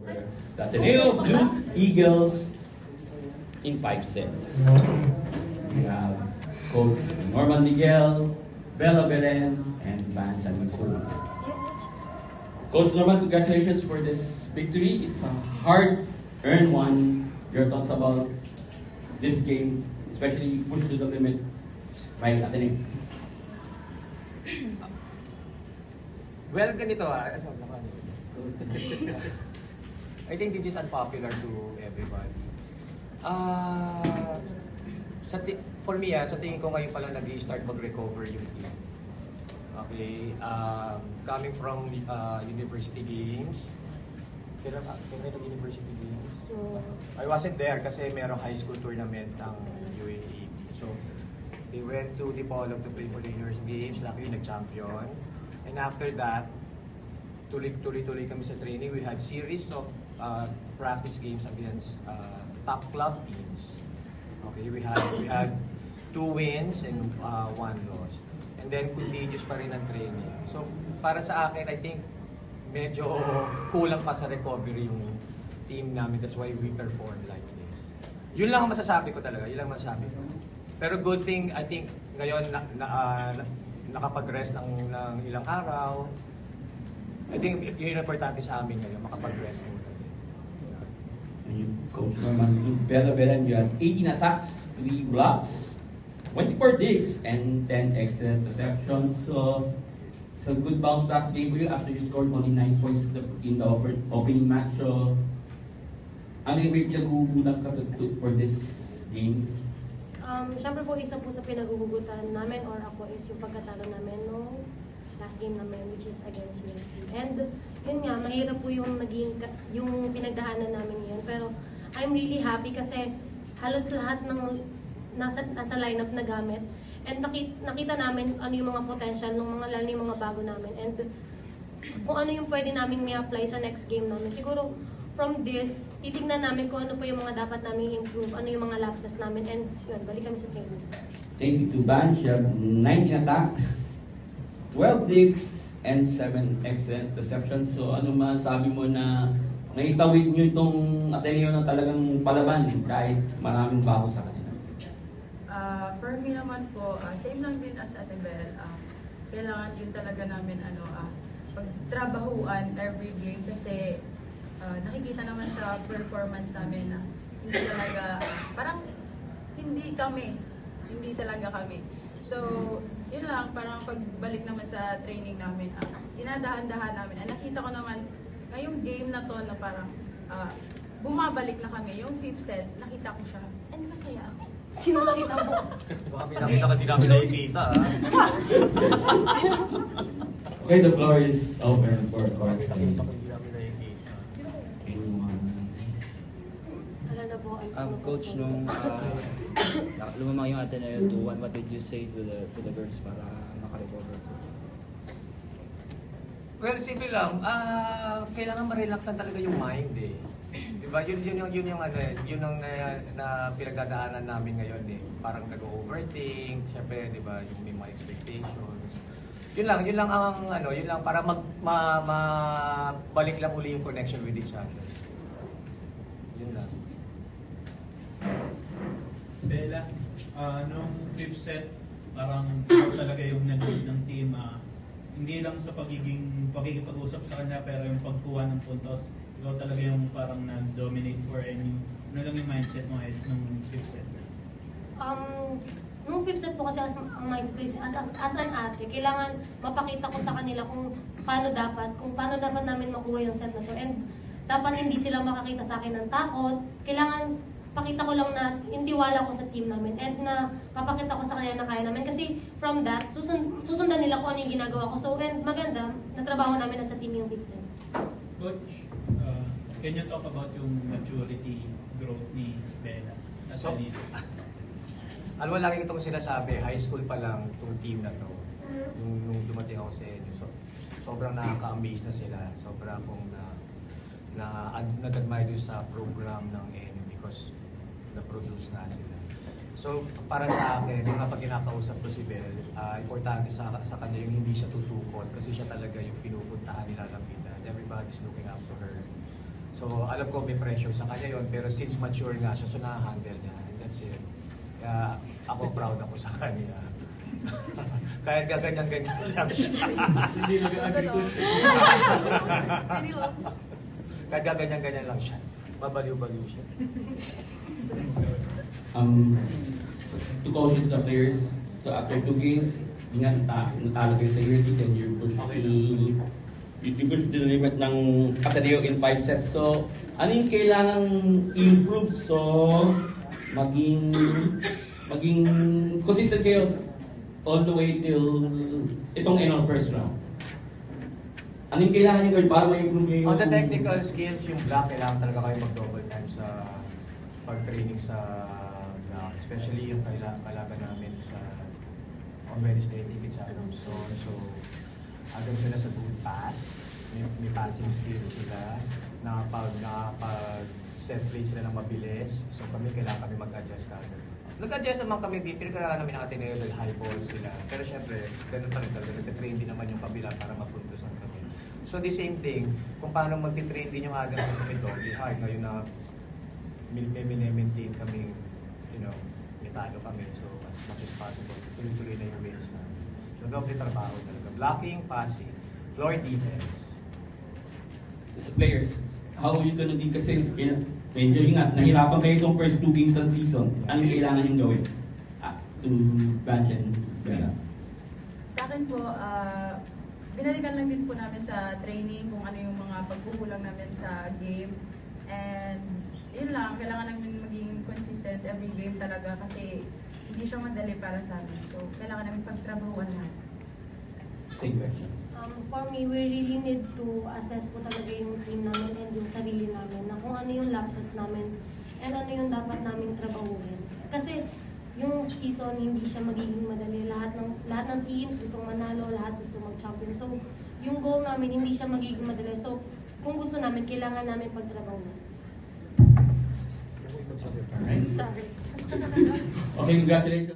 The Ateneo Blue Eagles in 5 sets. We have Coach Norman Miguel, Bella Belen, and Van Chanisul. Coach Norman, congratulations for this victory. It's a hard-earned one. Your thoughts about this game, especially pushed to the limit by Ateneo? Well, ganito I think this is unpopular to everybody. For me, sa tingin ko ngayon pala nag-i-start mag-recover yung team. Okay, coming from university games. Kailan university games? I wasn't there kasi merong high school tournament ng UAAP. So, they went to Dipolog to play for the university games. Luckily, nag-champion. And after that, tuloy-tuloy kami sa training. We had series of practice games against top club teams. Okay, we had 2 wins and 1 loss. And then continuous pa rin ang training. So para sa akin, I think medyo kulang pa sa recovery yung team namin. That's why we perform like this. Yun lang ang masasabi ko talaga. Yun lang ang masasabi ko. Pero good thing, I think ngayon nakapag-rest ng ilang araw. I think yun yung importante sa amin ngayon, makapag-rest muna. Coach Norman, Bella Belen, you had 18 attacks, 3 blocks, 24 digs, and 10 excellent receptions. So, it's a good bounce back game for you after you scored only 9 points in the opening match. So, ano yung may pinag-uugunan ka for this game? Siyempre po, isa po sa pinag-ugugutan namin or ako is yung pagkatalo namin nung last game namin, which is against UST. And yun nga, mahirap po yung yung pinagdaanan namin yun. Pero I'm really happy kasi halos lahat ng nasa lineup na gamit. And nakita namin ano yung mga potential ng lalo yung mga bago namin. And kung ano yung pwede namin may apply sa next game namin. Siguro from this, titignan namin kung ano pa yung mga dapat namin improve, ano yung mga lapses namin. And yun, balik kami sa training. Thank you to Ban. She had 19 attacks, 12 digs, and 7 excellent receptions. So ano masabi mo na naitawid nyo itong Ateneo na talagang palaban kahit maraming bago sa kanila? For me naman po, same lang din as Ate Bel. Kailangan din talaga namin pagtrabahuan every game kasi nakikita naman sa performance namin na hindi talaga, parang hindi talaga kami. So, yun lang, parang pagbalik naman sa training namin, dinadahan-dahan namin. Nakita ko naman, ngayong game na to na parang bumabalik na kami. Yung 5th set, nakita ko siya. And masaya ako. Sino nakita mo? Baka may nakita ka, di namin nakikita. Okay, the floor is open for questions. Coach, nung lumamang yung Ateneo 2-1, what did you say to the girls para makarecover? Well, simple lang. Kailangan ma-relax lang talaga yung mind eh. Diba? Yun yung na pinagdadaanan namin ngayon eh. Parang nag-overthink, syempre, diba, yung may mga expectations. Yun lang ang yun lang para balik lang uli yung connection with each other. Yun lang. Bella, nung 5th set, parang talaga yung nag-lead ng team. Hindi lang sa pakikipag-usap sa kanya, pero yung pagkuha ng puntos, ikaw talaga yung parang nag-dominate for any. Ano lang yung mindset mo nung 5th set? Nung 5th set po kasi as an ate, kailangan mapakita ko sa kanila kung paano dapat namin makuha yung set na to. And dapat hindi sila makakita sa akin ng takot. Kailangan pakita ko lang na yung tiwala ko sa team namin and na papakita ko sa kanila na kaya namin. Kasi from that, susundan nila kung ano yung ginagawa ko. So, and maganda, natrabaho namin na sa team yung 5th set. Coach, can you talk about yung maturity growth ni Bella? Alam mo, lagi itong sinasabi, high school pa lang itong team na to. Nung dumating ako sa inyo, sobrang nakaka-amaze na sila. Sobrang akong nag-admire sa program ng ENU because na-produce na sila. So, para sa akin, yung kapag kinakausap ko si Bel, importante sa kanya yung hindi siya tutukot kasi siya talaga yung pinupuntahan nila lapitan. Everybody's looking up to her. So alam ko may pressure sa kanya yon, pero since mature nga siya, so na-handle niya. And that's it. Kaya ako proud ako sa kanya. Kahit gaganyan-ganyan lang siya. Hindi nag-agree ko. Kahit gaganyan-ganyan lang siya. Babaliw-baliw siya. To coach the players, so after 2 games, hindi nga natalo kayo sa UST, then you push the limit ng Ateneo in 5 sets. So, ano yung kailangan improve? So, maging consistent kayo all the way till itong first round. Ano yung kailangan nyo para ma-improve yung... On the technical skills, yung block, kailangan talaga kayo mag-double time sa pag-training sa block. Especially yung kalaban namin sa on Wednesday, David sa Alonson. So, agad sila sa good pass. May passing skills sila. Nakapag-set play sila ng mabilis. So, kailangan kami mag-adjust kagad. Nag-adjust naman kami dito, pero kailangan namin natin dahil high ball sila. Pero syempre, ganun pa rin talaga. Nag-train din naman yung kabila para mapuntusan kami. So the same thing, kung paano mag-train din yung agad ng ito, di hard ngayon na maintain kami, may talo kami. So as much as possible, tuloy-tuloy na yung wins namin. So doble trabaho talaga. Blocking, passing, floor defense. As players, how are you gonna be kasi medyo yun nga, nahirapan kayo itong first 2 games ng season. Ano yung kailangan yung gawin? To Blanche and Bella. Sa akin po, binalikan lang din po namin sa training kung ano yung mga pagkukulang namin sa game. And yun lang, kailangan namin maging consistent every game talaga kasi hindi siya madali para sa amin. So, kailangan namin pagtrabahuan lahat. Same question. For me, we really need to assess po talaga yung team namin and yung sarili namin na kung ano yung lapses namin and ano yung dapat namin trabahuin. Kasi yung season hindi siya magiging madali. Lahat ng teams gustong manalo, lahat gusto mag-champion. So, yung goal namin hindi siya magiging madali. So, kung gusto namin, kailangan namin pagtrabahuin. Alright. Sorry. Okay, congratulations.